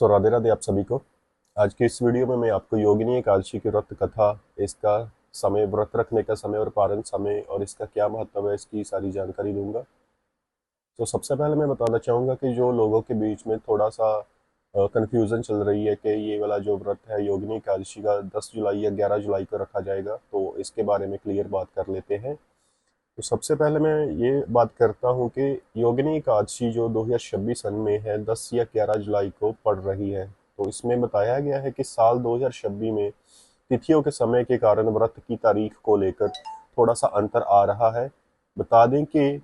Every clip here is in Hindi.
राधे राधे आप सभी को। आज की इस वीडियो में मैं आपको योगिनी एकादशी की व्रत कथा, इसका समय, व्रत रखने का समय और पारण समय और इसका क्या महत्व है, इसकी सारी जानकारी दूंगा। तो सबसे पहले मैं बताना चाहूँगा कि जो लोगों के बीच में थोड़ा सा कन्फ्यूज़न चल रही है कि ये वाला जो व्रत है योगिनी एकादशी का 10 जुलाई या 11 जुलाई को रखा जाएगा, तो इसके बारे में क्लियर बात कर लेते हैं। तो सबसे पहले मैं ये बात करता हूँ कि योगिनी एकादशी जो 2026 सन में है 10 या 11 जुलाई को पड़ रही है। तो इसमें बताया गया है कि साल 2026 में तिथियों के समय के कारण व्रत की तारीख को लेकर थोड़ा सा अंतर आ रहा है। बता दें कि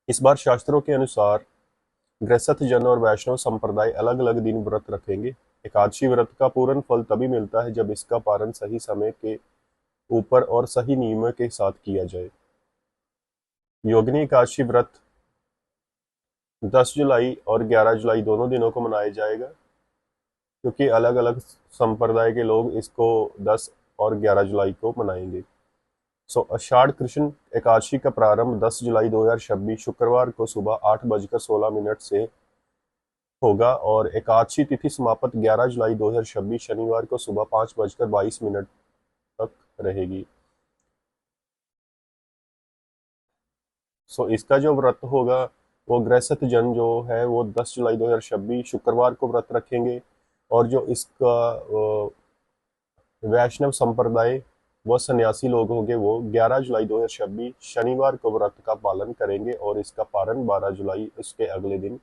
इस बार शास्त्रों के अनुसार गृहस्थ जन और वैष्णव संप्रदाय अलग अलग दिन व्रत रखेंगे। एकादशी व्रत का पूर्ण फल तभी मिलता है जब इसका पारण सही समय के ऊपर और सही नियमों के साथ किया जाए। योगिनी एकादशी व्रत 10 जुलाई और 11 जुलाई दोनों दिनों को मनाया जाएगा, क्योंकि अलग अलग संप्रदाय के लोग इसको 10 और 11 जुलाई को मनाएंगे। आषाढ़ कृष्ण एकादशी का प्रारंभ 10 जुलाई 2026 शुक्रवार को सुबह 8:16 से होगा और एकादशी तिथि समाप्त 11 जुलाई 2026 शनिवार को सुबह 5:22 तक रहेगी। इसका जो व्रत होगा वो गृहस्थ जन जो है वो 10 जुलाई 2026 शुक्रवार को व्रत रखेंगे, और जो इसका वैष्णव संप्रदाय व सन्यासी लोग होंगे वो 11 जुलाई 2026 शनिवार को व्रत का पालन करेंगे और इसका पारण 12 जुलाई उसके अगले दिन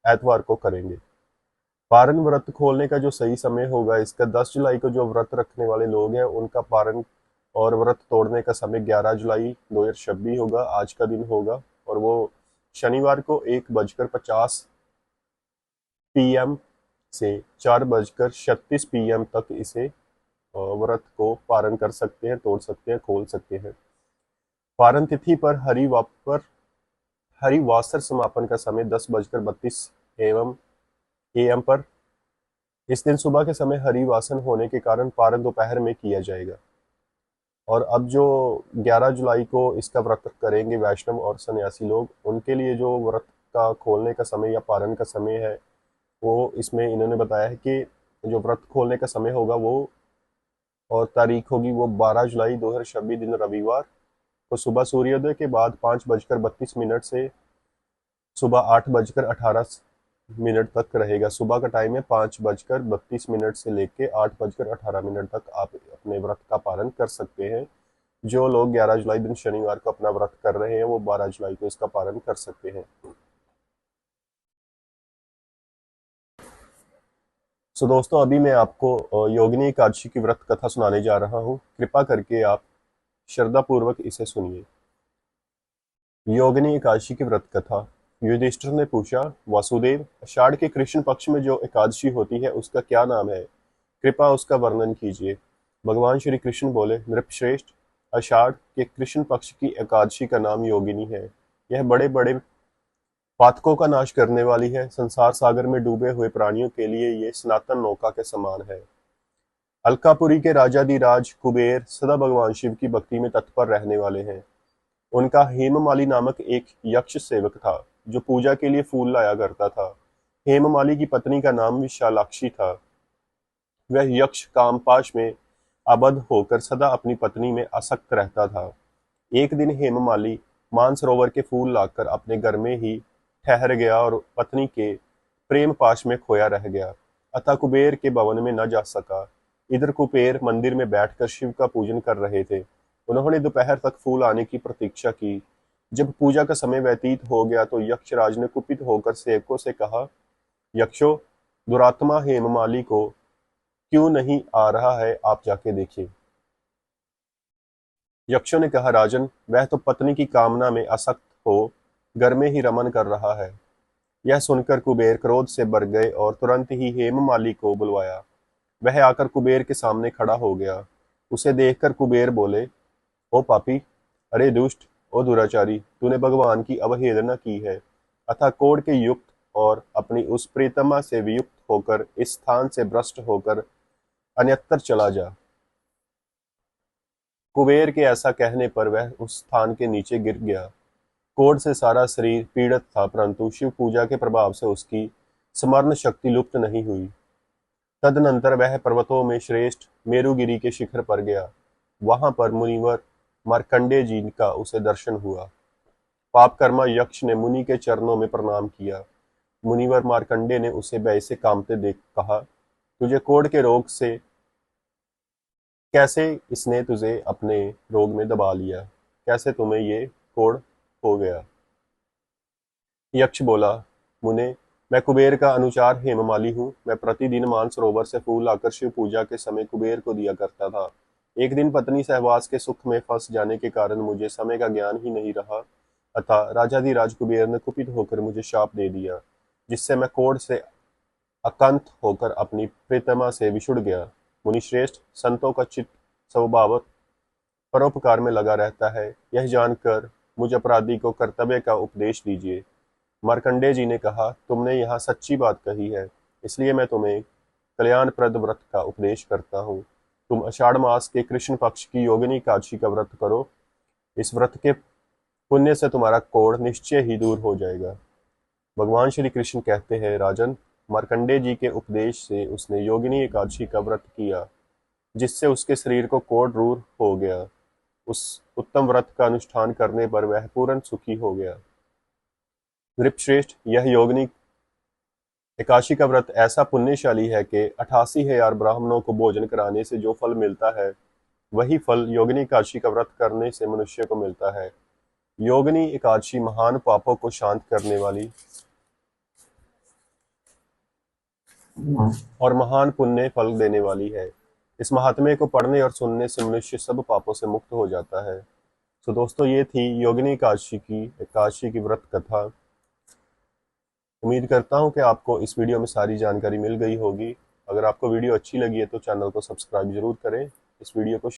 एतवार को करेंगे। पारण व्रत खोलने का जो सही समय होगा, इसका 10 जुलाई को जो व्रत रखने वाले लोग हैं उनका पारण और व्रत तोड़ने का समय 11 जुलाई 2026 होगा, आज का दिन होगा, और वो शनिवार को 1:50 PM से 4:36 PM तक इसे व्रत को पारण कर सकते हैं, तोड़ सकते हैं, खोल सकते हैं। पारण तिथि पर हरिवासर समापन का समय 10:32 AM पर। इस दिन सुबह के समय हरिवासन होने के कारण पारण दोपहर में किया जाएगा। और अब जो 11 जुलाई को इसका व्रत करेंगे वैष्णव और सन्यासी लोग, उनके लिए जो व्रत का खोलने का समय या पारण का समय है, वो इसमें इन्होंने बताया है कि जो व्रत खोलने का समय होगा वो और तारीख होगी वो 12 जुलाई 2026 दिन रविवार को सुबह सूर्योदय के बाद 5:32 से सुबह 8:18 तक रहेगा। सुबह का टाइम है 5:32 से लेके 8:18 तक आप अपने व्रत का पालन कर सकते हैं। जो लोग 11 जुलाई दिन शनिवार को अपना व्रत कर रहे हैं वो 12 जुलाई को इसका पालन कर सकते हैं। दोस्तों, अभी मैं आपको योगिनी एकादशी की व्रत कथा सुनाने जा रहा हूँ। कृपा करके आप श्रद्धा पूर्वक इसे सुनिए। योगिनी एकादशी की व्रत कथा। युधिष्ठिर ने पूछा, वासुदेव, आषाढ़ के कृष्ण पक्ष में जो एकादशी होती है उसका क्या नाम है? कृपा उसका वर्णन कीजिए। भगवान श्री कृष्ण बोले, नृपश्रेष्ठ, आषाढ़ के कृष्ण पक्ष की एकादशी का नाम योगिनी है। यह बड़े बड़े पातकों का नाश करने वाली है। संसार सागर में डूबे हुए प्राणियों के लिए ये सनातन नौका के समान है। अलकापुरी के राजाधिराज कुबेर सदा भगवान शिव की भक्ति में तत्पर रहने वाले हैं। उनका हेममाली नामक एक यक्ष सेवक था जो पूजा के लिए फूल लाया करता था। हेममाली की पत्नी का नाम विशालाक्षी था। वह यक्ष कामपाश में आबद्ध होकर सदा अपनी पत्नी में आसक्त रहता था। एक दिन हेममाली मानसरोवर के फूल लाकर अपने घर में ही ठहर गया और पत्नी के प्रेम पाश में खोया रह गया। अतः कुबेर के भवन में न जा सका। इधर कुबेर मंदिर में बैठकर शिव का पूजन कर रहे थे। उन्होंने दोपहर तक फूल आने की प्रतीक्षा की। जब पूजा का समय व्यतीत हो गया तो यक्षराज ने कुपित होकर सेवकों से कहा, यक्षो, दुरात्मा हेममाली को क्यों नहीं आ रहा है, आप जाके देखिए। यक्षों ने कहा, राजन, वह तो पत्नी की कामना में आसक्त हो घर में ही रमन कर रहा है। यह सुनकर कुबेर क्रोध से भर गए और तुरंत ही हेममाली को बुलवाया। वह आकर कुबेर के सामने खड़ा हो गया। उसे देखकर कुबेर बोले, ओ पापी, अरे दुष्ट, ओ दुराचारी, तूने भगवान की अवहेलना की है। अतः कोढ़ के युक्त और अपनी उस प्रीतमा से वियुक्त होकर इस स्थान से भ्रष्ट होकर अन्यत्र चला जा। कुबेर के ऐसा कहने पर वह उस स्थान के नीचे गिर गया। कोढ़ से सारा शरीर पीड़ित था, परंतु शिव पूजा के प्रभाव से उसकी स्मरण शक्ति लुप्त नहीं हुई। तदनंतर वह पर्वतों में श्रेष्ठ मेरुगिरी के शिखर पर गया। वहां पर मुनिवर मार्कंडेय जी का उसे दर्शन हुआ। पापकर्मा यक्ष ने मुनि के चरणों में प्रणाम किया। मुनिवर मार्कंडेय ने उसे भय से कांपते देख कहा, तुझे कोढ़ के रोग से कैसे इसने तुझे अपने रोग में दबा लिया? कैसे तुम्हें ये कोढ़ हो गया? यक्ष बोला, मुने, मैं कुबेर का अनुचार हेममाली हूँ। मैं प्रतिदिन मानसरोवर से फूल आकर शिव पूजा के समय कुबेर को दिया करता था। एक दिन पत्नी सहवास के सुख में फंस जाने के कारण मुझे समय का ज्ञान ही नहीं रहा, अतः राजाधिराज कुबेर ने कुपित होकर मुझे शाप दे दिया, जिससे मैं कोढ़ से अकंठ होकर अपनी प्रीतमा से विछुड़ गया। मुनिश्रेष्ठ, संतों का चित्त स्वभावतः परोपकार में लगा रहता है। यह जानकर मुझ अपराधी को कर्तव्य का उपदेश दीजिए। मार्कंडेय जी ने कहा, तुमने यहाँ सच्ची बात कही है, इसलिए मैं तुम्हें कल्याणप्रद व्रत का उपदेश करता हूँ। तुम आषाढ़ मास के कृष्ण पक्ष की योगिनी एकादशी का व्रत करो। इस व्रत के पुण्य से तुम्हारा कोढ़ निश्चय ही दूर हो जाएगा। भगवान श्री कृष्ण कहते हैं, राजन, मार्कंडेय जी के उपदेश से उसने योगिनी एकादशी का व्रत किया, जिससे उसके शरीर को कोढ़ दूर हो गया। उस उत्तम व्रत का अनुष्ठान करने पर वह पूर्ण सुखी हो गया। नृपश्रेष्ठ, यह योगिनी एकादशी का व्रत ऐसा पुण्यशाली है कि 88,000 ब्राह्मणों को भोजन कराने से जो फल मिलता है, वही फल योगिनी एकादशी का व्रत करने से मनुष्य को मिलता है। योगिनी एकादशी महान पापों को शांत करने वाली और महान पुण्य फल देने वाली है। इस महात्म्य को पढ़ने और सुनने से मनुष्य सब पापों से मुक्त हो जाता है। तो दोस्तों, ये थी योगिनी एकादशी की व्रत कथा। उम्मीद करता हूँ कि आपको इस वीडियो में सारी जानकारी मिल गई होगी। अगर आपको वीडियो अच्छी लगी है तो चैनल को सब्सक्राइब जरूर करें। इस वीडियो को